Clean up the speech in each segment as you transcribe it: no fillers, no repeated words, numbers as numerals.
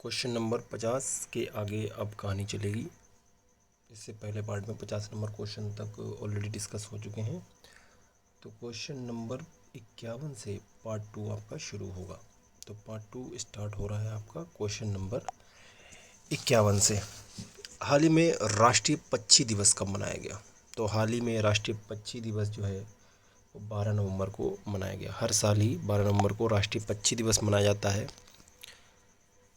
Question number 50 के आगे अब कहानी चलेगी। इससे पहले पार्ट में 50 नंबर क्वेश्चन तक ऑलरेडी डिस्कस हो चुके हैं। तो क्वेश्चन नंबर 51 से पार्ट 2 आपका शुरू होगा। तो पार्ट 2 स्टार्ट हो रहा है आपका क्वेश्चन नंबर 51 से। हाल ही में राष्ट्रीय पक्षी दिवस कब मनाया गया? तो हाल ही में राष्ट्रीय पक्षी दिवस जो है वो 12 नवंबर को मनाया गया। हर साल ही 12 नवंबर को राष्ट्रीय पक्षी दिवस मनाया जाता है।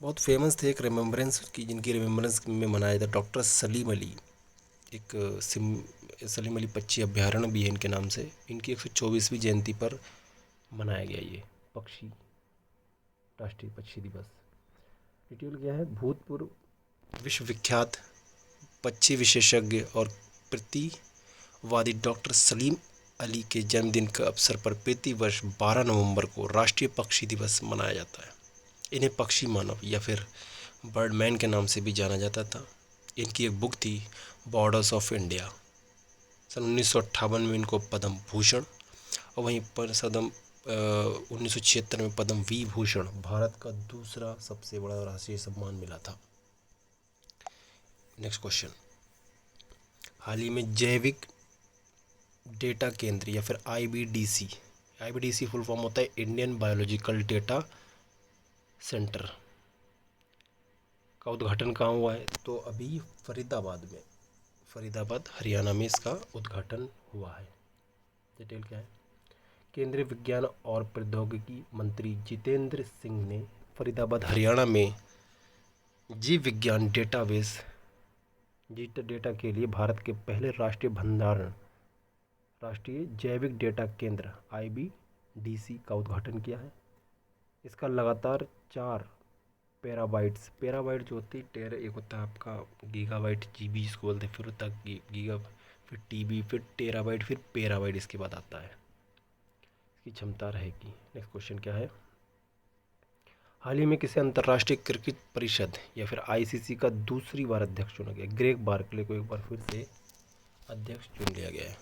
बहुत फेमस थे, एक रिमेम्बरेंस की, जिनकी रिमेम्बरेंस में मनाया था डॉक्टर सलीम अली। एक सलीम अली पक्षी अभ्यारण्य भी है इनके नाम से। इनकी 124वीं जयंती पर मनाया गया ये राष्ट्रीय पक्षी दिवस। डिटेल क्या है? भूतपूर्व विश्वविख्यात पक्षी विशेषज्ञ और प्रतिवादी डॉक्टर सलीम अली के जन्मदिन के अवसर पर प्रति वर्ष 12 नवंबर को राष्ट्रीय पक्षी दिवस मनाया जाता है। इन्हें पक्षी मानव या फिर बर्डमैन के नाम से भी जाना जाता था। इनकी एक बुक थी बॉर्डर्स ऑफ इंडिया। सन 1958 में इनको पद्म भूषण और वहीं पर 1976 में पद्म विभूषण, भारत का दूसरा सबसे बड़ा राष्ट्रीय सम्मान मिला था। Next question. हाल ही में जैविक डेटा केंद्र या फिर आईबीडीसी फुल फॉर्म होता है इंडियन बायोलॉजिकल डेटा सेंटर का उद्घाटन कहाँ हुआ है? तो अभी फरीदाबाद हरियाणा में इसका उद्घाटन हुआ है। डिटेल क्या है? केंद्रीय विज्ञान और प्रौद्योगिकी मंत्री जितेंद्र सिंह ने फरीदाबाद हरियाणा में जीव विज्ञान डेटा के लिए भारत के पहले राष्ट्रीय जैविक डेटा केंद्र आईबीडीसी का उद्घाटन किया है। इसका लगातार 4 पेराबाइट जो होती है, एक होता है आपका गीगाबाइट जीबी जिसको बोलते हैं, फिर होता है गीगा, फिर टीबी, फिर टेराबाइट, फिर पेराबाइट इसके बाद आता है। इसकी क्षमता रहेगी। नेक्स्ट क्वेश्चन क्या है? हाल ही में किसे अंतर्राष्ट्रीय क्रिकेट परिषद या फिर आईसीसी का दूसरी बार अध्यक्ष चुना गया? ग्रेग बार्कले को एक बार फिर से अध्यक्ष चुन लिया गया है।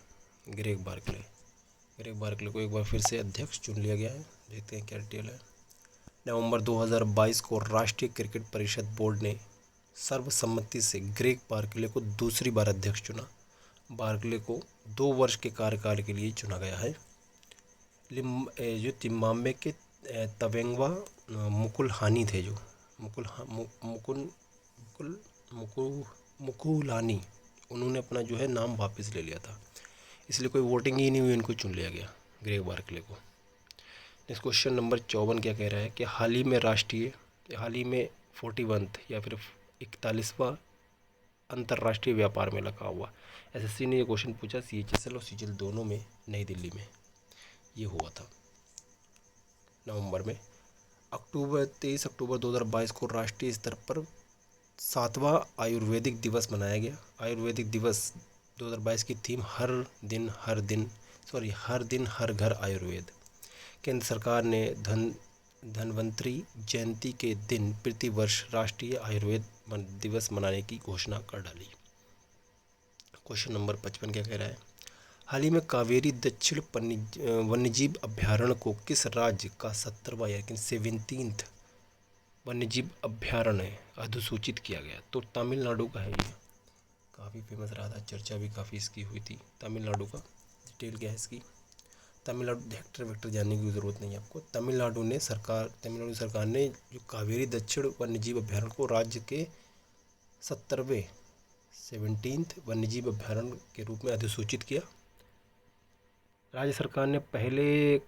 ग्रेग बार्कले को एक बार फिर से अध्यक्ष चुन लिया गया है। देखते हैं क्या डिटेल है। नवंबर 2022 को राष्ट्रीय क्रिकेट परिषद बोर्ड ने सर्वसम्मति से ग्रेग बार्कले को दूसरी बार अध्यक्ष चुना। बार्कले को 2 वर्ष के कार्यकाल के लिए चुना गया है। जो जिम्बाब्वे के तवेंगवा मुकुलहानी थे, जो मुकुलानी, उन्होंने अपना जो है नाम वापस ले लिया था, इसलिए कोई वोटिंग ही नहीं हुई, इनको चुन लिया गया ग्रेग बार्कले को। नेक्स्ट क्वेश्चन नंबर 54 क्या कह रहा है कि हाल ही में 41 या फिर 41वां अंतर्राष्ट्रीय व्यापार मेला कहाँ हुआ? एसएससी ने ये क्वेश्चन पूछा सीएचएसएल और सीजीएल दोनों में, नई दिल्ली में ये हुआ था नवंबर में। 23 अक्टूबर 2022 को राष्ट्रीय स्तर पर 7वां आयुर्वेदिक दिवस मनाया गया। आयुर्वेदिक दिवस 2022 की थीम हर दिन हर घर आयुर्वेद। केंद्र सरकार ने धन्वंतरी जयंती के दिन प्रति वर्ष राष्ट्रीय आयुर्वेद दिवस मनाने की घोषणा कर डाली। क्वेश्चन नंबर 55 क्या कह रहा है? हाल ही में कावेरी दक्षिण वन्यजीव अभ्यारण्य को किस राज्य का 17वां यानी 17th वन्यजीव अभ्यारण्य अधिसूचित किया गया? तो तमिलनाडु का है ये। काफ़ी फेमस रहा था, चर्चा भी काफ़ी इसकी हुई थी। तमिलनाडु का डिटेल क्या है इसकी? तमिलनाडु हेक्टर जानने की ज़रूरत नहीं है आपको। तमिलनाडु सरकार ने जो कावेरी दक्षिण वन्यजीव अभ्यारण्य को राज्य के 17th वन्यजीव अभ्यारण्य के रूप में अधिसूचित किया। राज्य सरकार ने पहले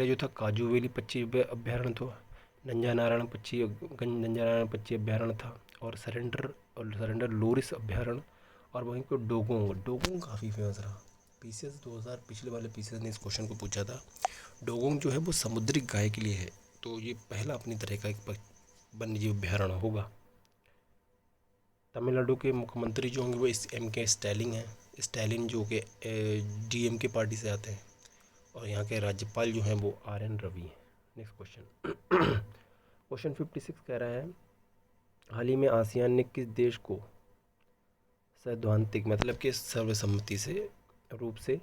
जो था काजूवेली पक्षी अभ्यारण्य था, नंजानारायण पक्षी अभ्यारण्य था, और सरेंडर लोरिस अभ्यारण्य, और वहीं पर डोगोंग काफ़ी फेमस रहा। पिछले वाले पीसीएस ने इस क्वेश्चन को पूछा था। डोगोंग जो है वो समुद्री गाय के लिए है, तो ये पहला अपनी तरह का एक वन्यजीव अभ्यारण्य होगा। तमिलनाडु के मुख्यमंत्री जो होंगे वो एम.के. स्टैलिन हैं। स्टैलिन जो कि डीएमके पार्टी से आते हैं, और यहाँ के राज्यपाल जो हैं वो आर.एन. रवि हैं। नेक्स्ट क्वेश्चन क्वेश्चन 56 कह रहा है हाल ही में आसियान ने किस देश को सैद्धांतिक मतलब कि सर्वसम्मति से रूप से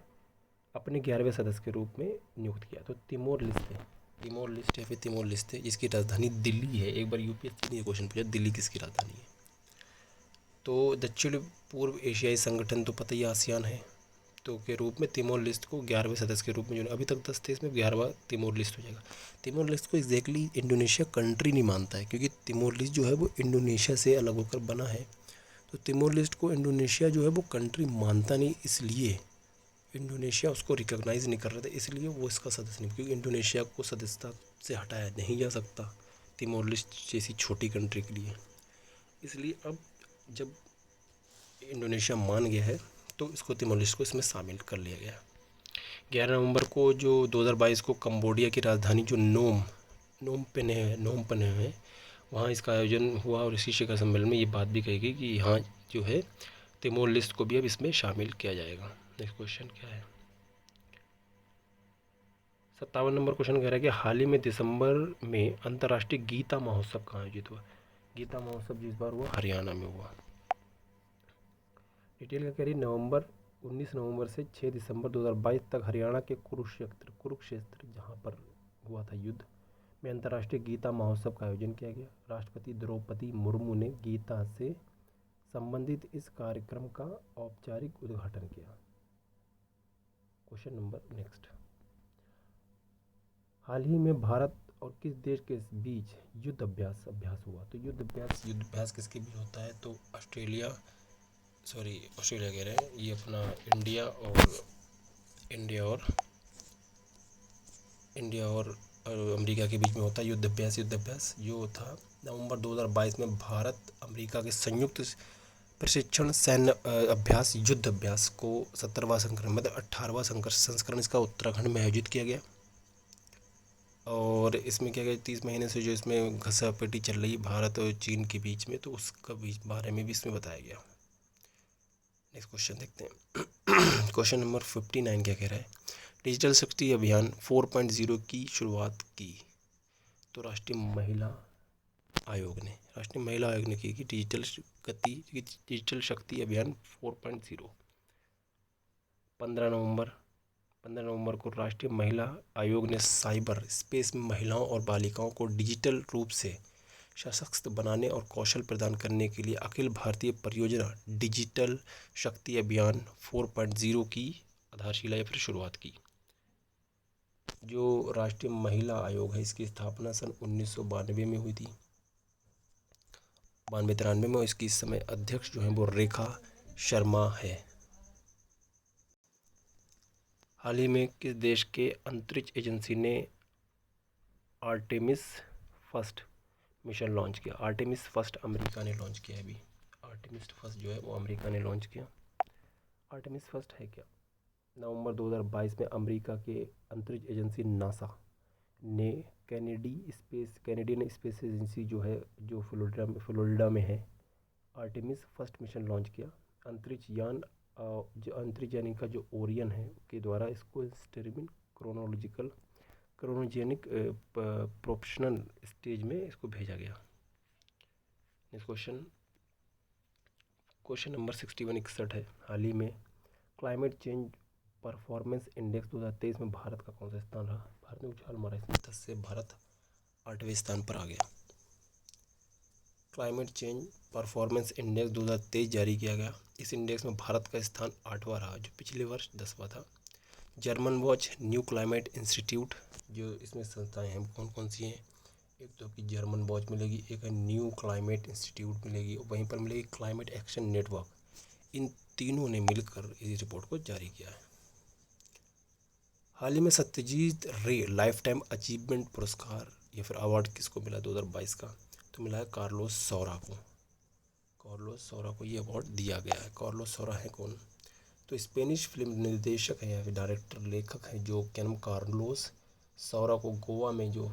अपने 11वें सदस्य के रूप में नियुक्त किया? तो तिमोर लेस्ते तिमोर लिस्ट या फिर तिमोर लिस्ट है, जिसकी राजधानी दिल्ली है। एक बार यूपीएससी ने ये क्वेश्चन पूछा, दिल्ली किसकी राजधानी है। तो दक्षिण पूर्व एशियाई संगठन तो पता ही आसियान है, तो के रूप में तिमोर लिस्ट को 11वें सदस्य के रूप में जो अभी तक 10 थे, इसमें 11वां तिमोर लिस्ट हो जाएगा। तिमोर लिस्ट को एग्जैक्टली इंडोनेशिया कंट्री नहीं मानता है, क्योंकि तिमोर लिस्ट जो है वो इंडोनेशिया से अलग होकर बना है। तो तिमोर लिस्ट को इंडोनेशिया जो है वो कंट्री मानता नहीं, इसलिए इंडोनेशिया उसको रिकॉग्नाइज़ नहीं कर रहा था, इसलिए वो इसका सदस्य नहीं, क्योंकि इंडोनेशिया को सदस्यता से हटाया नहीं जा सकता तिमोर लिस्ट जैसी छोटी कंट्री के लिए। इसलिए अब जब इंडोनेशिया मान गया है तो इसको तिमोर लिस्ट को इसमें शामिल कर लिया गया। 11 नवंबर को जो 2022 को कंबोडिया की राजधानी जो नोम पेन्हे है, वहाँ इसका आयोजन हुआ और इसी शिखर सम्मेलन में ये बात भी कही गई कि यहाँ जो है तिमोर लिस्ट को भी अब इसमें शामिल किया जाएगा। नेक्स्ट क्वेश्चन क्या है, 57 नंबर क्वेश्चन कह रहा है कि हाल ही में दिसंबर में अंतर्राष्ट्रीय गीता महोत्सव कहाँ आयोजित हुआ। गीता महोत्सव जिस बार हुआ हरियाणा में हुआ। डिटेल क्या कह रही है, 19 नवंबर से 6 दिसंबर 2022 तक हरियाणा के कुरुक्षेत्र जहाँ पर हुआ था युद्ध में अंतर्राष्ट्रीय गीता महोत्सव का आयोजन किया गया। राष्ट्रपति द्रौपदी मुर्मू ने गीता से संबंधित इस कार्यक्रम का औपचारिक उद्घाटन किया। क्वेश्चन नंबर नेक्स्ट, हाल ही में भारत और किस देश के बीच युद्ध अभ्यास हुआ। तो युद्ध अभ्यास किसके बीच होता है, तो ऑस्ट्रेलिया कह रहे हैं, ये अपना इंडिया और अमेरिका के बीच में होता है युद्ध अभ्यास जो था नवंबर 2022 में भारत अमेरिका के संयुक्त प्रशिक्षण सैन्य अभ्यास युद्ध अभ्यास को 17वां संस्करण मतलब 18वां संस्करण इसका उत्तराखंड में आयोजित किया गया। और इसमें क्या कहते 30 महीने से जो इसमें घसापेटी चल रही है भारत और चीन के बीच में, तो उसका बारे में भी इसमें बताया गया। नेक्स्ट क्वेश्चन देखते हैं। क्वेश्चन नंबर 59 क्या कह रहा है, डिजिटल शक्ति अभियान 4.0 की शुरुआत की। तो राष्ट्रीय महिला आयोग ने की डिजिटल शक्ति अभियान 4.0। 15 नवंबर को राष्ट्रीय महिला आयोग ने साइबर स्पेस में महिलाओं और बालिकाओं को डिजिटल रूप से सशक्त बनाने और कौशल प्रदान करने के लिए अखिल भारतीय परियोजना डिजिटल शक्ति अभियान 4.0 की आधारशिला या फिर शुरुआत की। जो राष्ट्रीय महिला आयोग है इसकी स्थापना सन 1992 में हुई थी, 92-93 में। इसकी इस समय अध्यक्ष जो है वो रेखा शर्मा है। हाल ही में किस देश के अंतरिक्ष एजेंसी ने आर्टेमिस फर्स्ट मिशन लॉन्च किया। आर्टेमिस फर्स्ट अमेरिका ने लॉन्च किया है। अभी आर्टेमिस फर्स्ट जो है वो अमेरिका ने लॉन्च किया। आर्टेमिस फर्स्ट है क्या, नवंबर 2022 में अमेरिका के अंतरिक्ष एजेंसी नासा ने कैनेडियन स्पेस एजेंसी जो है जो फ्लोरिडा में है, आर्टेमिस फर्स्ट मिशन लॉन्च किया। अंतरिक्ष यान जो अंतरिक्ष यानी का जो ओरियन है के द्वारा इसको स्टेरिमिन क्रोनोजेनिक प्रोफेशनल स्टेज में इसको भेजा गया। नेक्स्ट क्वेश्चन नंबर 61 है, हाल ही में क्लाइमेट चेंज परफॉर्मेंस इंडेक्स 2023 में भारत का कौन सा स्थान रहा। भारत ने उछाल मारा इसमें, 10 से भारत 8वें स्थान पर आ गया। क्लाइमेट चेंज परफॉर्मेंस इंडेक्स 2023 जारी किया गया। इस इंडेक्स में भारत का स्थान 8वां रहा, जो पिछले वर्ष 10वां था। German watch new climate institute, जो इसमें संस्थाएं हैं कौन कौन सी हैं, एक तो आपकी जर्मन वॉच मिलेगी, एक है न्यू क्लाइमेट इंस्टीट्यूट मिलेगी, वहीं पर मिलेगी क्लाइमेट एक्शन नेटवर्क। इन तीनों ने मिलकर इस रिपोर्ट को जारी किया है। हाल ही में सत्यजीत रे लाइफ टाइम अचीवमेंट पुरस्कार या फिर अवार्ड किसको मिला 2022 का, तो मिला है कार्लोस सौरा को ये अवार्ड दिया गया है। कार्लोस सौरा है कौन, तो स्पेनिश फिल्म निर्देशक है या फिर डायरेक्टर लेखक हैं जो क्या नाम कार्लोस सौरा को गोवा में जो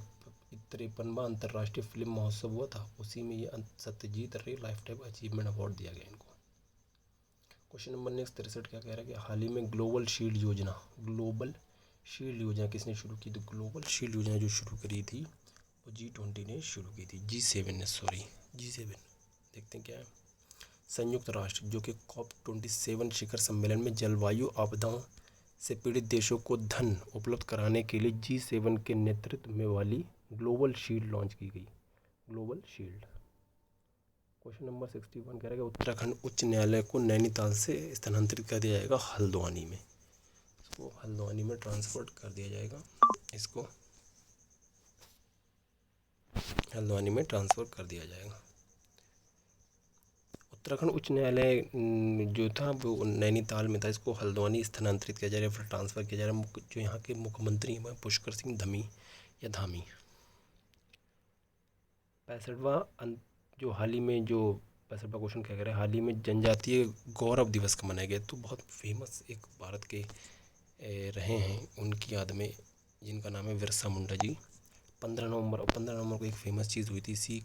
53वां अंतर्राष्ट्रीय फिल्म महोत्सव हुआ था उसी में ये सत्यजीत रे लाइफ टाइम अचीवमेंट अवार्ड दिया गया इनको। क्वेश्चन नंबर नेक्स्ट 63 क्या कह रहा है कि हाल ही में ग्लोबल शील्ड योजना किसने शुरू की। तो ग्लोबल शील्ड योजना जो शुरू करी थी वो G20 ने शुरू की थी, G7 देखते हैं क्या है। संयुक्त राष्ट्र जो कि COP27 शिखर सम्मेलन में जलवायु आपदाओं से पीड़ित देशों को धन उपलब्ध कराने के लिए G7 के नेतृत्व में वाली ग्लोबल शील्ड लॉन्च की गई। Global shield. क्वेश्चन नंबर 61 कह रहा है कि उत्तराखंड उच्च न्यायालय को नैनीताल से स्थानांतरित कर दिया जाएगा हल्द्वानी में। इसको हल्द्वानी में ट्रांसफर कर दिया जाएगा। इसको हल्द्वानी में ट्रांसफ़र कर दिया जाएगा। उत्तराखंड उच्च न्यायालय जो था वो नैनीताल में था, इसको हल्द्वानी स्थानांतरित किया जा रहा है, फिर ट्रांसफ़र किया जा रहा है। जो यहाँ के मुख्यमंत्री हैं पुष्कर सिंह धामी या धामी। 65वां जो हाल ही में जो 65वां क्वेश्चन क्या कह रहा है, हाल ही में जनजातीय गौरव दिवस का मनाया गया। तो बहुत फेमस एक भारत के रहे हैं, उनकी याद में, जिनका नाम है बिरसा मुंडा जी। 15 नवंबर को एक फेमस चीज़ हुई थी।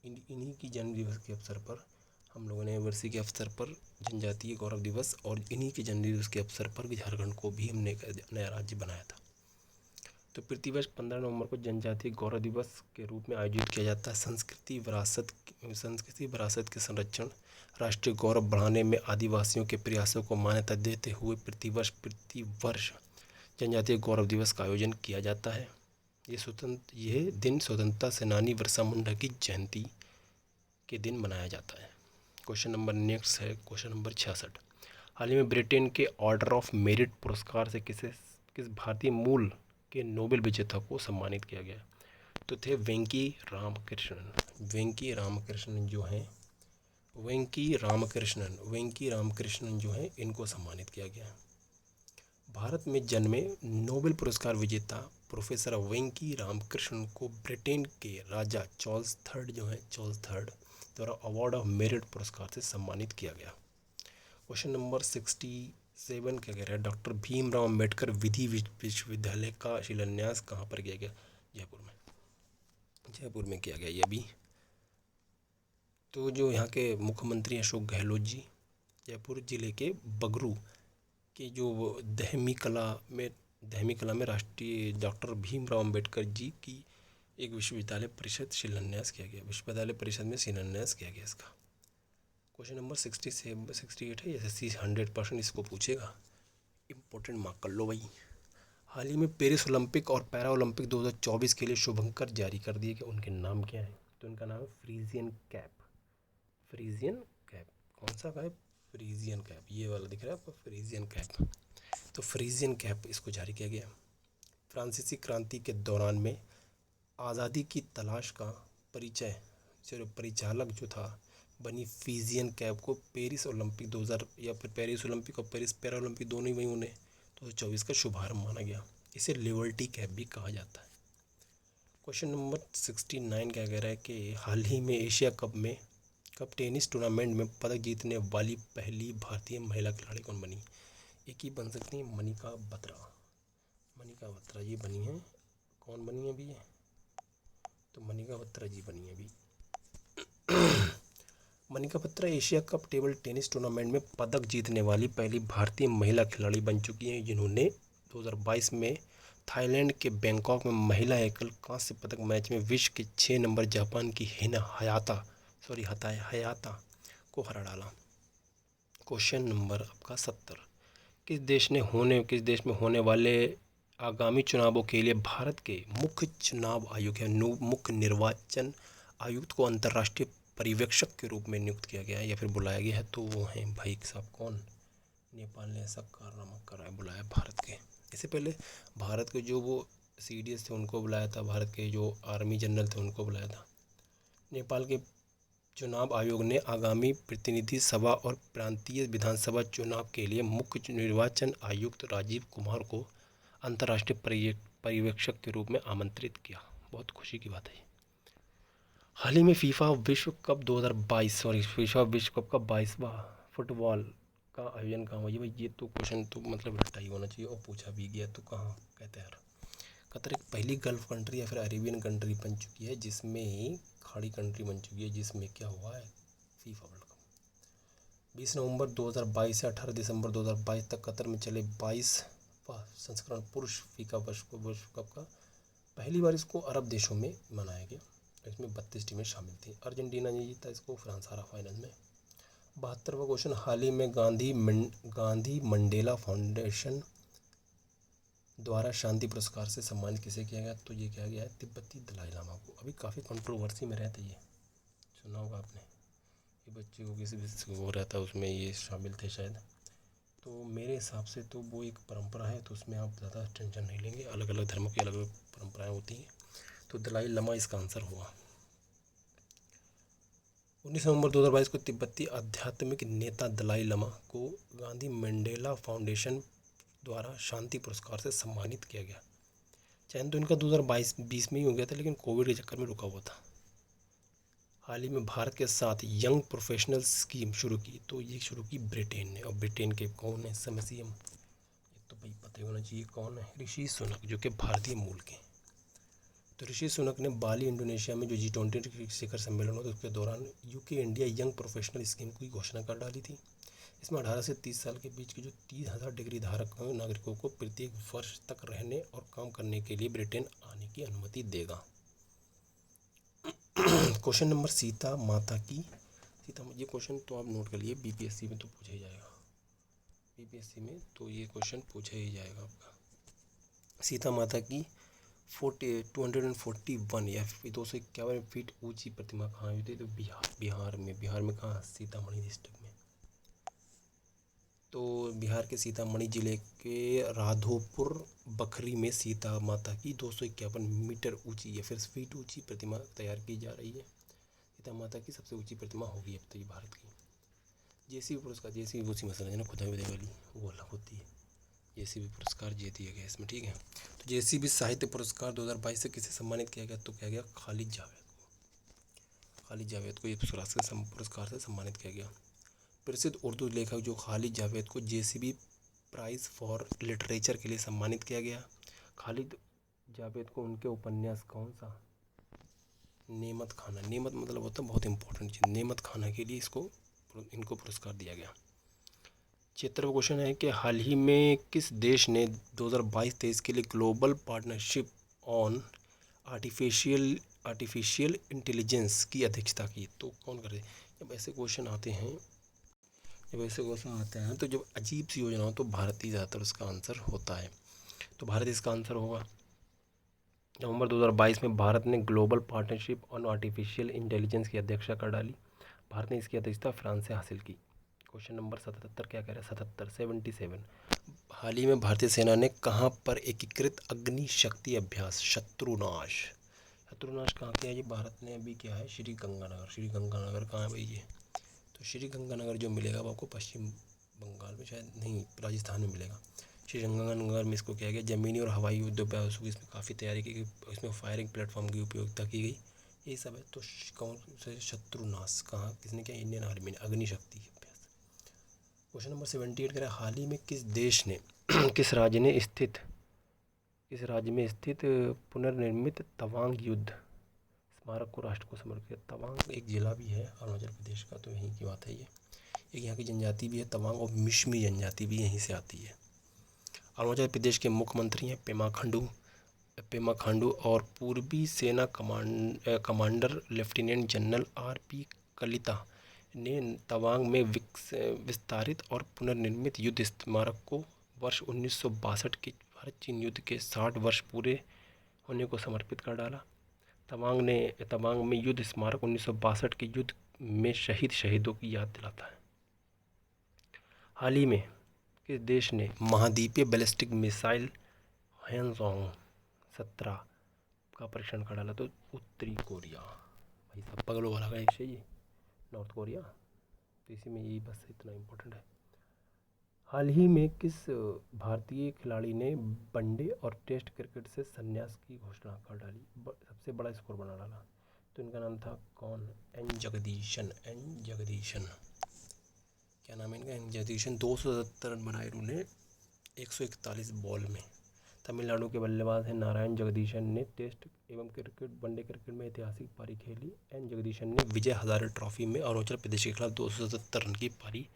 इन्हीं की जन्म दिवस के अवसर पर हम लोगों ने वर्षी के अवसर पर जनजातीय गौरव दिवस, और इन्हीं के जन्म दिवस के अवसर पर भी झारखंड को भी हमने नया राज्य बनाया था। तो प्रतिवर्ष 15 नवंबर को जनजातीय गौरव दिवस के रूप में आयोजित किया जाता है। संस्कृति विरासत के संरक्षण, राष्ट्रीय गौरव बढ़ाने में आदिवासियों के प्रयासों को मान्यता देते हुए प्रतिवर्ष जनजातीय गौरव दिवस का आयोजन किया जाता है। यह दिन स्वतंत्रता सेनानी बिरसा मुंडा की जयंती के दिन मनाया जाता है। क्वेश्चन नंबर नेक्स्ट है क्वेश्चन नंबर 66। हाल ही में ब्रिटेन के ऑर्डर ऑफ मेरिट पुरस्कार से किस भारतीय मूल के नोबेल विजेता को सम्मानित किया गया? तो थे वेंकी रामकृष्णन जो हैं, वेंकी रामकृष्णन जो हैं, इनको सम्मानित किया गया। भारत में जन्मे नोबेल पुरस्कार विजेता प्रोफेसर वेंकी रामकृष्णन को ब्रिटेन के राजा चार्ल्स III द्वारा अवार्ड ऑफ मेरिट पुरस्कार से सम्मानित किया गया। क्वेश्चन नंबर 67 क्या कह रहा है? डॉक्टर भीमराव अम्बेडकर विधि विश्वविद्यालय का शिलान्यास कहाँ पर किया गया? जयपुर में किया गया ये भी। तो जो यहाँ के मुख्यमंत्री अशोक गहलोत जी, जयपुर जिले के बगरू के जो दहमी कला में राष्ट्रीय डॉक्टर भीमराव अम्बेडकर जी की एक विश्वविद्यालय परिषद में शिलान्यास किया गया इसका। क्वेश्चन नंबर 68 है। SSC 100% इसको पूछेगा, इम्पोर्टेंट मार्क कर लो भाई। हाल ही में पेरिस ओलंपिक और पैरा ओलंपिक 2024 के लिए शुभंकर जारी कर दिए कि उनके नाम क्या है? तो उनका नाम है फ्रीजियन कैप। कौन सा कैप? फ्रीजियन कैप, ये वाला दिख रहा है आपको, फ्रीजियन कैप। तो फ्रीजियन कैप इसको जारी किया गया। फ्रांसीसी क्रांति के दौरान में आज़ादी की तलाश का परिचालक जो था बनी फ्रीजियन कैप को पेरिस ओलंपिक 2000 या फिर पेरिस ओलंपिक और पेरिस पैरा ओलंपिक दोनों ही वहीं होने 2024 का शुभारंभ माना गया। इसे लिबर्टी कैप भी कहा जाता है। क्वेश्चन नंबर 69 क्या कह रहा है कि हाल ही में एशिया कप टेनिस टूर्नामेंट में पदक जीतने वाली पहली भारतीय महिला खिलाड़ी कौन बनी? एक ही बन सकती है, मनिका बत्रा जी बनी है। कौन बनी है अभी ये? तो मनिका बत्रा जी बनी है अभी। Manika Batra Asia cup table tennis tournament में पदक जीतने वाली पहली भारतीय महिला खिलाड़ी बन चुकी हैं, जिन्होंने 2022 में थाईलैंड के बैंकॉक में महिला एकल कांस्य पदक मैच में विश्व के 6 नंबर जापान की हिना हयाता को हरा डाला। क्वेश्चन नंबर आपका 70। किस देश में होने वाले आगामी चुनावों के लिए भारत के मुख्य चुनाव आयोग या मुख्य निर्वाचन आयुक्त को अंतर्राष्ट्रीय पर्यवेक्षक के रूप में नियुक्त किया गया है या फिर बुलाया गया है? तो वो हैं भाई साहब कौन? नेपाल ने ऐसा कारनामा करा है, बुलाया भारत के। इससे पहले भारत के जो वो CDS थे उनको बुलाया था, भारत के जो आर्मी जनरल थे उनको बुलाया था। नेपाल के चुनाव आयोग ने आगामी प्रतिनिधि सभा और प्रांतीय विधानसभा चुनाव के लिए मुख्य निर्वाचन आयुक्त राजीव कुमार को अंतर्राष्ट्रीय पर्यवेक्षक के रूप में आमंत्रित किया। बहुत खुशी की बात है। हाल ही में फीफा विश्व कप का 22वां फुटबॉल का आयोजन कहाँ हुआ? भाई ये तो क्वेश्चन तो मतलब रट्टा ही होना चाहिए और पूछा भी गया तो कहाँ कहते हैं यार। कतर एक पहली गल्फ कंट्री या फिर अरेबियन कंट्री बन चुकी है जिसमें खाड़ी कंट्री बन चुकी है जिसमें क्या हुआ है फीफा वर्ल्ड कप। 20 नवंबर 2022 से 18 दिसंबर 2022 तक कतर में चले 22वां संस्करण पुरुष फीफा विश्व कप का पहली बार इसको अरब देशों में मनाया गया। इसमें 32 टीमें शामिल थी। अर्जेंटीना ने जीता इसको, फ्रांस हारा फाइनल में। 72वां क्वेश्चन। हाल ही में गांधी मंडेला फाउंडेशन द्वारा शांति पुरस्कार से सम्मानित किसे किया गया? तो ये किया गया है तिब्बती दलाई लामा को। अभी काफ़ी कंट्रोवर्सी में रहता है, ये सुना होगा आपने, ये बच्चे को किसी भी हो रहता है उसमें ये शामिल थे शायद। तो मेरे हिसाब से तो वो एक परंपरा है, तो उसमें आप ज़्यादा टेंशन नहीं लेंगे, अलग अलग धर्मों की अलग अलग परंपराएँ होती हैं। तो दलाई लामा इसका आंसर हुआ। 19 नवंबर 2022 को तिब्बती आध्यात्मिक नेता दलाई लामा को गांधी मंडेला फाउंडेशन द्वारा शांति पुरस्कार से सम्मानित किया गया। चयन तो इनका 2022 में ही हो गया था, लेकिन कोविड के चक्कर में रुका हुआ था। हाल ही में भारत के साथ यंग प्रोफेशनल स्कीम शुरू की, तो ये शुरू की ब्रिटेन ने। और ब्रिटेन के कौन है इस समय सीएम? ये तो भाई पता ही होना चाहिए कौन है, ऋषि सुनक, जो कि भारतीय मूल के। तो ऋषि सुनक ने बाली इंडोनेशिया में जो G20 शिखर सम्मेलन हुआ, उसके दौरान UK India young professional scheme की घोषणा कर डाली थी। इसमें 18 से 30 साल के बीच के जो 30,000 डिग्री धारक नागरिकों को प्रत्येक वर्ष तक रहने और काम करने के लिए ब्रिटेन आने की अनुमति देगा। क्वेश्चन नंबर सीता माता की, ये क्वेश्चन तो आप नोट कर लिए, बीपीएससी में तो पूछा ही जाएगा, बीपीएससी में तो ये क्वेश्चन पूछा ही जाएगा आपका। सीता माता की 241 या 251 फीट ऊंची प्रतिमा कहाँ हुई थी? तो बिहार में कहाँ? सीतामढ़ी डिस्ट्रिक्ट में। तो बिहार के सीतामढ़ी जिले के राधोपुर बखरी में सीता माता की 251 मीटर ऊंची या फिर फीट ऊंची प्रतिमा तैयार की जा रही है। सीता माता की सबसे ऊंची प्रतिमा होगी अब तो ये भारत की। जेसीबी पुरस्कार, जेसीबी उसी मसला है ना, खुदाई वुदाई वाली, वो अलग होती है। जेसीबी पुरस्कार ये दिया गया इसमें, ठीक है। तो जेसीबी साहित्य पुरस्कार 2022 से किसे सम्मानित किया गया? तो किया गया खालिद जावेद को। खालिद जावेद को ये पुरस्कार से सम्मानित किया गया। प्रसिद्ध उर्दू लेखक जो खालिद जावेद को जेसीबी प्राइज़ फॉर लिटरेचर के लिए सम्मानित किया गया। खालिद जावेद को उनके उपन्यास कौन सा? नेमत खाना, नेमत मतलब होता है बहुत इंपॉर्टेंट चीज़, नेमत खाना के लिए इनको पुरस्कार दिया गया। 76वां क्वेश्चन है कि हाल ही में किस देश ने 2022-23 के लिए global partnership on artificial intelligence की अध्यक्षता की? तो कौन करे? जब ऐसे क्वेश्चन आते हैं तो जब अजीब सी योजना हो तो भारत ही ज़्यादातर उसका आंसर होता है। तो भारत इसका आंसर होगा। नवंबर 2022 में भारत ने global partnership on artificial intelligence की अध्यक्षता कर डाली। भारत ने इसकी अध्यक्षता फ्रांस से हासिल की। क्वेश्चन नंबर 77 क्या कह रहा है? 77 हाल ही में भारतीय सेना ने कहाँ पर एकीकृत अग्नि शक्ति अभ्यास शत्रुनाश कहाँ किया? ये भारत ने अभी किया है श्री गंगानगर कहाँ है भाई ये? तो श्री गंगानगर जो मिलेगा वो आपको पश्चिम बंगाल में, शायद नहीं राजस्थान में मिलेगा। श्री गंगानगर में इसको किया गया। ज़मीनी और हवाई युद्ध अभ्यास की इसमें काफ़ी तैयारी की गई, इसमें फायरिंग प्लेटफॉर्म की उपयोगिता की गई, यही सब है। तो कौन से शत्रुनाश कहाँ किसने किया? इंडियन आर्मी ने अग्नि शक्ति अभ्यास। क्वेश्चन नंबर 78 कह रहा है हाल ही में किस देश ने किस राज्य में स्थित पुनर्निर्मित तवांग युद्ध स्मारक को राष्ट्र को समर्पित किया? तवांग एक जिला भी है अरुणाचल प्रदेश का, तो यहीं की बात है ये। एक यहाँ की जनजाति भी है तवांग, और मिश्मी जनजाति भी यहीं से आती है। अरुणाचल प्रदेश के मुख्यमंत्री हैं पेमा खांडू और पूर्वी सेना commander lieutenant general RP Kalita ने तवांग में विस्तारित और पुनर्निर्मित युद्ध स्मारक को वर्ष 1962 के भारत चीन युद्ध के 60 वर्ष पूरे होने को समर्पित कर डाला। तवांग में युद्ध स्मारक 1962 के युद्ध में शहीदों की याद दिलाता है। हाल ही में किस देश ने महाद्वीपीय बैलिस्टिक मिसाइल हयांसोंग 17 का परीक्षण कर डाला? तो उत्तरी कोरिया। भाई सब पगलों वाला है ये नॉर्थ कोरिया, तो इसी में यही बस इतना इम्पोर्टेंट है। हाल ही में किस भारतीय खिलाड़ी ने वनडे और टेस्ट क्रिकेट से संन्यास की घोषणा कर डाली, सबसे बड़ा स्कोर बना डाला? तो इनका नाम था कौन? एन जगदीशन। क्या नाम है इनका? एन जगदीशन। 277 रन बनाए उन्होंने 141 बॉल में। तमिलनाडु के बल्लेबाज हैं नारायण जगदीशन ने टेस्ट एवं वनडे क्रिकेट में ऐतिहासिक पारी खेली। एन जगदीशन ने विजय हजारे ट्रॉफी में अरुणाचल प्रदेश के खिलाफ 277 रन की पारी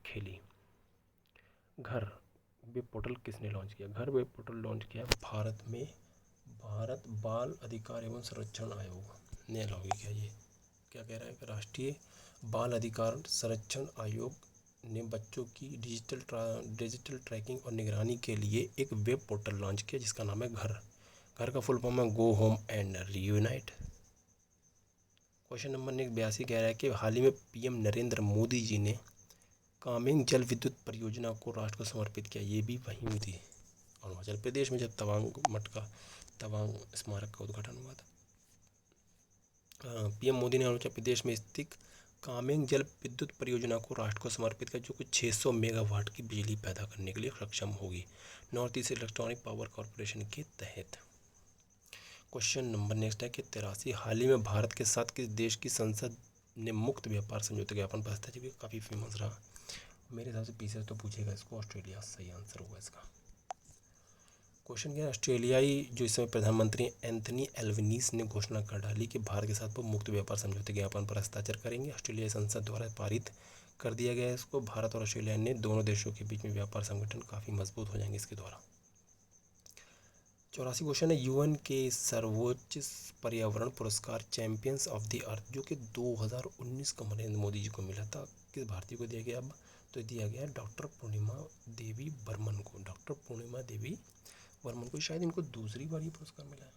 खेली। घर वेब पोर्टल किसने लॉन्च किया? घर वेब पोर्टल लॉन्च किया भारत में भारत बाल अधिकार एवं संरक्षण आयोग ने लॉन्च किया। ये क्या कह रहा है कि राष्ट्रीय बाल अधिकार संरक्षण आयोग ने बच्चों की डिजिटल ट्रैकिंग और निगरानी के लिए एक वेब पोर्टल लॉन्च किया जिसका नाम है घर। घर का फुल फॉर्म है go home and reunite. Question number 82 कह रहा है कि हाल ही में पीएम नरेंद्र मोदी जी ने कामेंग जल विद्युत परियोजना को राष्ट्र को समर्पित किया। ये भी वहीं हुई थी अरुणाचल प्रदेश में, जब तवांग स्मारक का उद्घाटन हुआ था। पीएम मोदी ने अरुणाचल प्रदेश में स्थित कामेंग जल विद्युत परियोजना को राष्ट्र को समर्पित किया, जो कि 600 मेगावाट की बिजली पैदा करने के लिए सक्षम होगी, north east electronic power corporation के तहत। क्वेश्चन नंबर नेक्स्ट है कि 83 हाल ही में भारत के साथ किस देश की संसद ने मुक्त व्यापार समझौते ज्ञापन पर हस्ताक्षर किया? काफ़ी फेमस रहा मेरे हिसाब से, पीछे तो पूछेगा इसको। ऑस्ट्रेलिया सही आंसर होगा इसका। क्वेश्चन क्या है, ऑस्ट्रेलियाई जो इस समय प्रधानमंत्री एंथनी एल्बनीज़ ने घोषणा कर डाली कि भारत के साथ वो मुक्त व्यापार समझौते ज्ञापन पर हस्ताक्षर करेंगे। ऑस्ट्रेलियाई संसद द्वारा पारित कर दिया गया है इसको। भारत और ऑस्ट्रेलिया ने दोनों देशों के बीच में व्यापार संगठन काफ़ी मजबूत हो जाएंगे इसके द्वारा। 84 क्वेश्चन है, यूएन के सर्वोच्च पर्यावरण पुरस्कार चैंपियंस ऑफ द अर्थ जो कि 2019 को नरेंद्र मोदी जी को मिला था, किस भारतीय को दिया गया? अब तो दिया गया डॉक्टर पूर्णिमा देवी बर्मन को। डॉक्टर पूर्णिमा देवी वर्मन को, शायद इनको दूसरी बार ये पुरस्कार मिला है,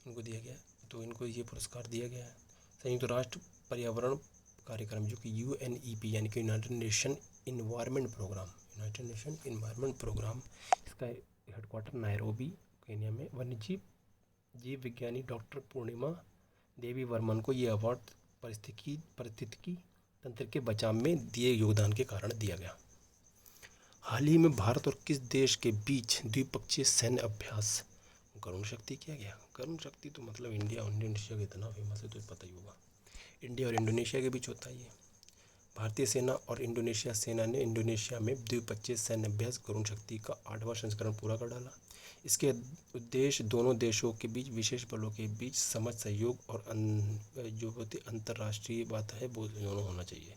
इनको दिया गया, तो इनको ये पुरस्कार दिया गया है। संयुक्त राष्ट्र पर्यावरण कार्यक्रम जो कि UNEP यानी कि यूनाइटेड नेशन इन्वायरमेंट प्रोग्राम, इसका हेडक्वार्टर नायरोबी केन्या में। वन्यजीव जीव विज्ञानी डॉक्टर पूर्णिमा देवी वर्मन को ये अवार्ड पारिस्थितिकी तंत्र के बचाव में दिए योगदान के कारण दिया गया। हाल ही में भारत और किस देश के बीच द्विपक्षीय सैन्य अभ्यास गरुण शक्ति किया गया? गरुण शक्ति तो मतलब इंडिया और इंडोनेशिया का इतना फेमस है तो पता ही होगा, इंडिया और इंडोनेशिया के बीच होता है ये। भारतीय सेना और इंडोनेशिया सेना ने इंडोनेशिया में द्विपक्षीय सैन्य अभ्यास गरुण शक्ति का 8वां संस्करण पूरा कर डाला। इसके उद्देश्य दोनों देशों के बीच विशेष बलों के बीच समझ, सहयोग और जो होती अंतर्राष्ट्रीय बात है वो दोनों होना चाहिए।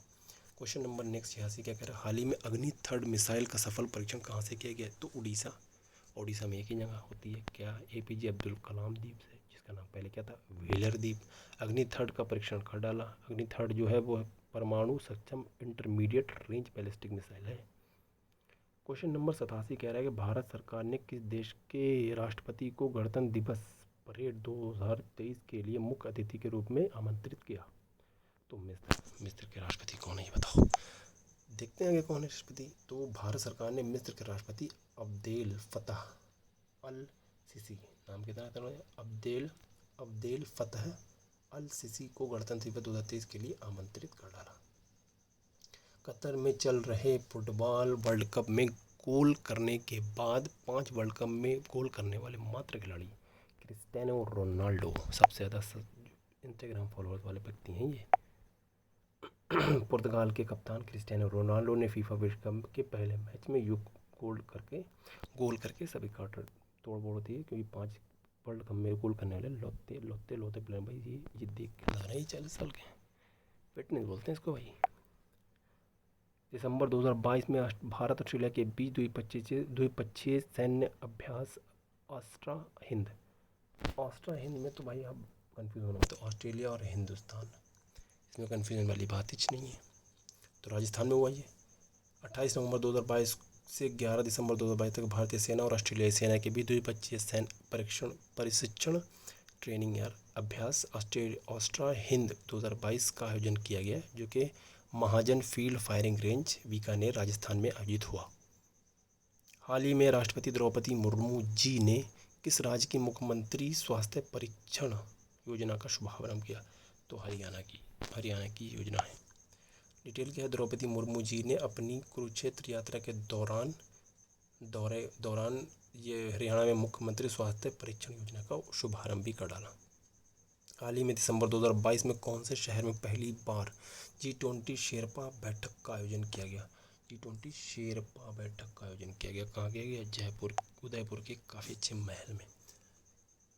क्वेश्चन नंबर नेक्स्ट 86 क्या कह रहा है, हाल ही में अग्नि 3 मिसाइल का सफल परीक्षण कहाँ से किया गया? तो उड़ीसा में एक ही जगह होती है क्या? APJ अब्दुल कलाम द्वीप से, जिसका नाम पहले क्या था? व्हीलर द्वीप। अग्नि 3 का परीक्षण कर डाला। अग्नि 3 जो है वो परमाणु सक्षम इंटरमीडिएट रेंज बैलिस्टिक मिसाइल है। क्वेश्चन नंबर 87 कह रहा है कि भारत सरकार ने किस देश के राष्ट्रपति को गणतंत्र दिवस परेड 2023 के लिए मुख्य अतिथि के रूप में आमंत्रित किया? तो मिस्र के राष्ट्रपति कौन है ये बताओ। देखते हैं आगे कौन है राष्ट्रपति। तो भारत सरकार ने मिस्र के राष्ट्रपति अब्देल फतह अल सीसी, नाम कितना है, अब्देल फतह अल सीसी को गणतंत्र दिवस 2023 के लिए आमंत्रित कर डाला। कतर में चल रहे फुटबॉल वर्ल्ड कप में गोल करने के बाद 5 वर्ल्ड कप में गोल करने वाले मात्र खिलाड़ी क्रिस्टियानो रोनाल्डो, सबसे ज़्यादा इंस्टाग्राम फॉलोअर्स वाले व्यक्ति हैं ये। पुर्तगाल के कप्तान क्रिस्टियानो रोनाल्डो ने फीफा विश्व कप के पहले मैच में गोल करके सभी रिकॉर्ड तोड़-फोड़ होती है, क्योंकि 5 वर्ल्ड कप में गोल करने वाले लौते प्लेयर भाई ये देख के लग रहा है 40 साल के, फिटनेस बोलते हैं इसको भाई। दिसंबर 2022 में भारत ऑस्ट्रेलिया के बीच द्विपक्षीय सैन्य अभ्यास ऑस्ट्रा हिंद में, तो भाई आप कंफ्यूज होना, तो ऑस्ट्रेलिया और हिंदुस्तान, इसमें कन्फ्यूजन वाली बात ही नहीं है। तो राजस्थान में हुआ ये 28 नवंबर 2022 से 11 दिसंबर 2022 तक भारतीय सेना और ऑस्ट्रेलियाई सेना के बीच द्विपक्षीय सैन्य प्रशिक्षण ट्रेनिंग अभ्यास ऑस्ट्रा हिंद 2022 का आयोजन किया गया, जो कि Mahajan field firing range Bikaner Rajasthan में आयोजित हुआ। हाल ही में राष्ट्रपति द्रौपदी मुर्मू जी ने किस राज्य की मुख्यमंत्री स्वास्थ्य परीक्षण योजना का शुभारंभ किया? तो हरियाणा की योजना है। डिटेल क्या है, द्रौपदी मुर्मू जी ने अपनी कुरुक्षेत्र यात्रा के दौरान ये हरियाणा में मुख्यमंत्री स्वास्थ्य परीक्षण योजना का शुभारंभ भी कर डाला। हाल ही में दिसंबर 2022 में कौन से शहर में पहली बार G20 शेरपा बैठक का आयोजन किया गया? G20 शेरपा बैठक का आयोजन किया गया, कहाँ किया गया? उदयपुर के काफ़ी अच्छे महल में।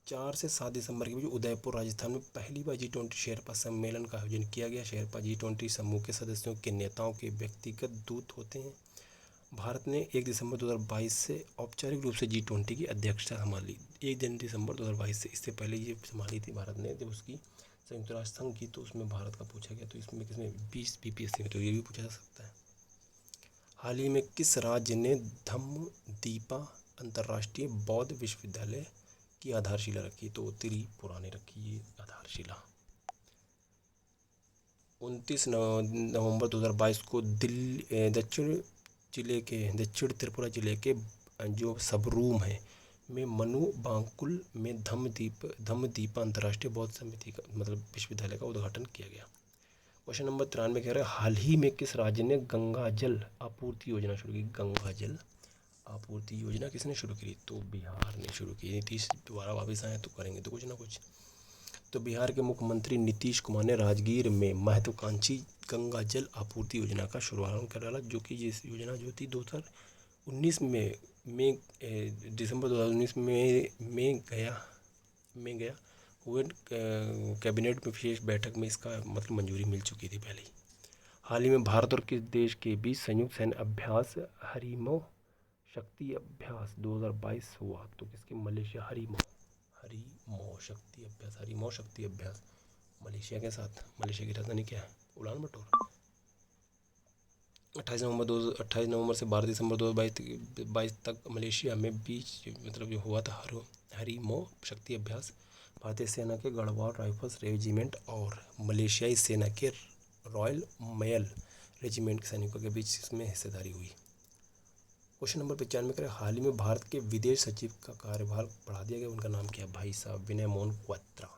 4 से 7 दिसंबर के बीच उदयपुर राजस्थान में पहली बार G20 शेरपा सम्मेलन का आयोजन किया गया। शेरपा G20 समूह के सदस्यों के नेताओं के व्यक्तिगत दूत होते हैं भारत ने 1 दिसंबर 2022 से औपचारिक रूप से G20 की अध्यक्षता संभाली। 1 दिसंबर 2022 से, इससे पहले ये संभाली थी भारत ने जब उसकी संयुक्त राष्ट्र संघ की, तो उसमें भारत का पूछा गया। तो इसमें किसने 20 BPSC में, तो ये भी पूछा जा सकता है। हाल ही में किस राज्य ने धम्मदीपा अंतर्राष्ट्रीय बौद्ध विश्वविद्यालय की आधारशिला रखी? तो त्रिपुरा ने रखी ये आधारशिला। 29 नवंबर 2022 को दक्षिण त्रिपुरा जिले के जो सबरूम है में मनु बांकुल में धम्मदीपा अंतर्राष्ट्रीय बौद्ध समिति का मतलब विश्वविद्यालय का उद्घाटन किया गया। क्वेश्चन नंबर 93 कह रहा है, हाल ही में किस राज्य ने गंगा जल आपूर्ति योजना शुरू की? गंगा जल आपूर्ति योजना किसने शुरू की? तो बिहार ने शुरू की। नीतीश दोबारा वापस आए तो करेंगे तो कुछ ना कुछ। तो बिहार के मुख्यमंत्री नीतीश कुमार ने राजगीर में महत्वाकांक्षी गंगा जल आपूर्ति योजना का शुभारंभ कर डाला, जो कि ये योजना जो थी 2019 में दिसंबर 2019 में गया हुए कैबिनेट में विशेष बैठक में इसका मतलब मंजूरी मिल चुकी थी पहले ही। हाल ही में भारत और किस देश के बीच संयुक्त सैन्य अभ्यास हरिमो शक्ति अभ्यास 2022 हुआ? तो किसके? मलेशिया। हरिमो शक्ति अभ्यास मलेशिया के साथ। मलेशिया की राजधानी क्या है? उलान बटोर। 28 नवंबर से 12 दिसंबर 2022 तक मलेशिया में बीच मतलब जो हुआ था हरिमो शक्ति अभ्यास, भारतीय सेना के गढ़वाल राइफल्स रेजिमेंट और मलेशियाई सेना के रॉयल मयल रेजिमेंट के सैनिकों के बीच इसमें हिस्सेदारी हुई। क्वेश्चन नंबर 95 करें, हाल ही में भारत के विदेश सचिव का कार्यभार बढ़ा दिया गया, उनका नाम क्या है? भाई साहब विनय मोहन क्वात्रा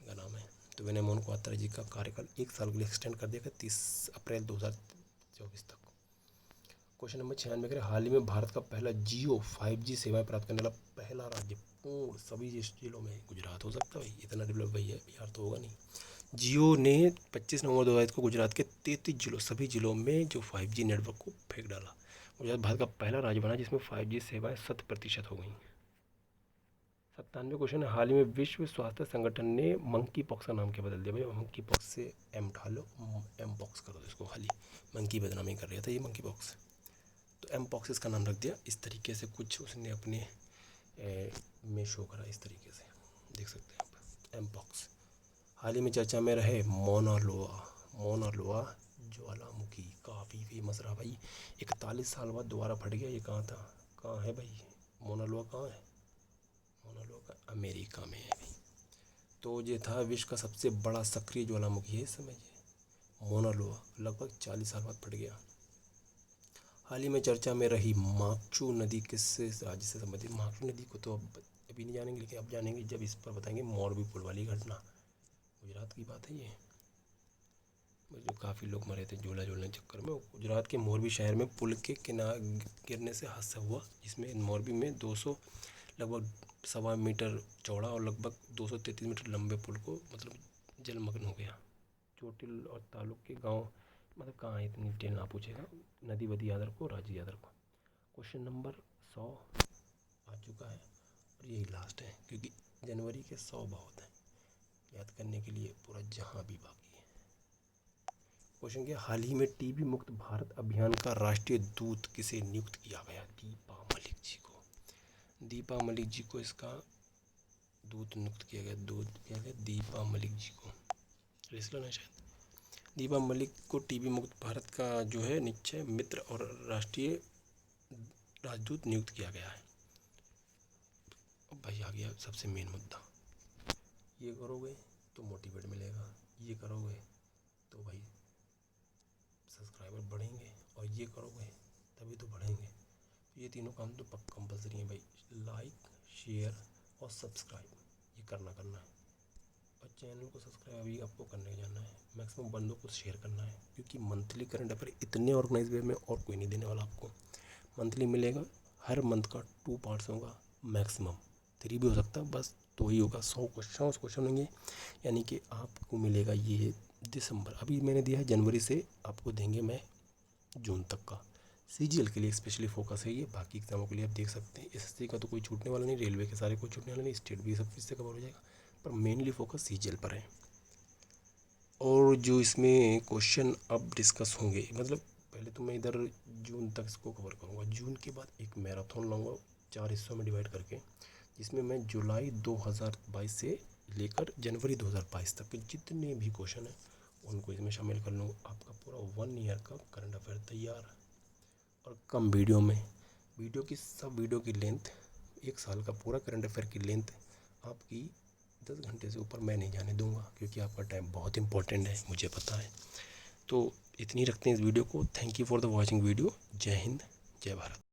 का नाम है। तो विनय मोहन क्वात्रा जी का कार्यकाल 1 साल के लिए एक्सटेंड कर दिया गया 30 अप्रैल 2024 तक। क्वेश्चन नंबर 96 करें, हाल ही में भारत का पहला जियो 5G सेवाएं प्राप्त करने वाला पहला राज्य पूर्ण सभी जिलों में गुजरात हो सकता है। भाई इतना डेवलप भाई है, बिहार तो होगा नहीं। जियो ने 25 नवंबर 2022 को गुजरात के 33 सभी जिलों में जो 5G नेटवर्क को फेंक डाला। गुजरात भारत का पहला राज्य बना जिसमें 5G सेवाएं 100% हो गई। 97 क्वेश्चन है, हाल ही में विश्व स्वास्थ्य संगठन ने मंकी पॉक्स का नाम क्या बदल दिया? भाई मंकी पॉक्स से एम उठा लो, एम पॉक्स करो इसको, खाली मंकी बदनामी कर रहा था ये मंकी पॉक्स, तो एम पॉक्स इसका नाम रख दिया। इस तरीके से कुछ उसने अपने में शो करा, इस तरीके से देख सकते हैं आप एम पॉक्स। हाल ही में चर्चा में रहे मौना लोआ ज्वालामुखी, काफ़ी फेमस रहा भाई। 41 साल बाद दोबारा फट गया। ये कहाँ था, कहाँ है भाई मौना लोआ? कहाँ है मौना लोआ? अमेरिका में है भाई। तो ये था विश्व का सबसे बड़ा सक्रिय ज्वालामुखी है इस समय ये मौना लोआ, लगभग 40 साल बाद फट गया। हाल ही में चर्चा में रही माकचू नदी किस राज्य से संबंधित? माकचू नदी को तो अभी नहीं जानेंगे, लेकिन अब जानेंगे जब इस पर बताएंगे मोरबी पुल वाली घटना। गुजरात की बात है ये, जो काफ़ी लोग मरे थे झूला झूलने के चक्कर में। गुजरात के मोरबी शहर में पुल के किनारे गिरने से हादसा हुआ, जिसमें मोरबी में 200 लगभग 1.25 मीटर चौड़ा और लगभग 233 मीटर लंबे पुल को मतलब जलमग्न हो गया। चोटिल और तालुक के गांव मतलब कहाँ है, इतनी डिटेल ना पूछेगा, नदी वदी याद रखो, राज्य याद रखो। क्वेश्चन नंबर 100 आ चुका है और यही लास्ट है, क्योंकि जनवरी के 100 बहुत हैं याद करने के लिए, पूरा जहाँ भी बाकी है। क्वेश्चन क्या, हाल ही में टीबी मुक्त भारत अभियान का राष्ट्रीय दूत किसे नियुक्त किया गया? दीपा मलिक जी को। दीपा मलिक जी को इसका दूत नियुक्त किया गया, दीपा मलिक जी को। रेसलर है शायद। दीपा मलिक को टीबी मुक्त भारत का जो है निश्चय मित्र और राष्ट्रीय राजदूत नियुक्त किया गया है। अब भाई आ गया सबसे मेन मुद्दा, ये करोगे तो मोटिवेट मिलेगा, ये करोगे तो भाई सब्सक्राइबर बढ़ेंगे, और ये करोगे तभी तो बढ़ेंगे। ये तीनों काम तो पक्का कंपलसरी है भाई, लाइक शेयर और सब्सक्राइब ये करना है। और चैनल को सब्सक्राइब अभी आपको करने जाना है, मैक्सिमम बंदों को शेयर करना है, क्योंकि मंथली करंट अफेयर इतने ऑर्गेनाइज वे में और कोई नहीं देने वाला आपको। मंथली मिलेगा, हर मंथ का 2 पार्ट्स होगा, मैक्सिमम 3 भी हो सकता है, बस 2 ही होगा। 100 क्वेश्चन होंगे, यानी कि आपको मिलेगा ये दिसंबर, अभी मैंने दिया है जनवरी से, आपको देंगे मैं जून तक का। CGL के लिए स्पेशली फोकस है ये, बाकी एग्जामों के लिए आप देख सकते हैं। SSC का तो कोई छूटने वाला नहीं, रेलवे के सारे कोई छूटने वाला नहीं, स्टेट भी सब इससे कवर हो जाएगा, पर मेनली फोकस CGL पर है। और जो इसमें क्वेश्चन अब डिस्कस होंगे, मतलब पहले तो मैं इधर जून तक इसको कवर करूँगा। जून के बाद एक मैराथन लाऊंगा 4 हिस्सों में डिवाइड करके, जिसमें मैं जुलाई 2022 से लेकर जनवरी 2022 तक के जितने भी क्वेश्चन हैं उनको इसमें शामिल कर लूँगा। आपका पूरा 1 ईयर का करंट अफेयर तैयार। और कम वीडियो में, वीडियो की लेंथ 1 साल का पूरा करंट अफेयर की लेंथ आपकी 10 घंटे से ऊपर मैं नहीं जाने दूंगा, क्योंकि आपका टाइम बहुत इंपॉर्टेंट है, मुझे पता है। तो इतनी रखते हैं इस वीडियो को। Thank you for the watching video. जय हिंद, जय भारत।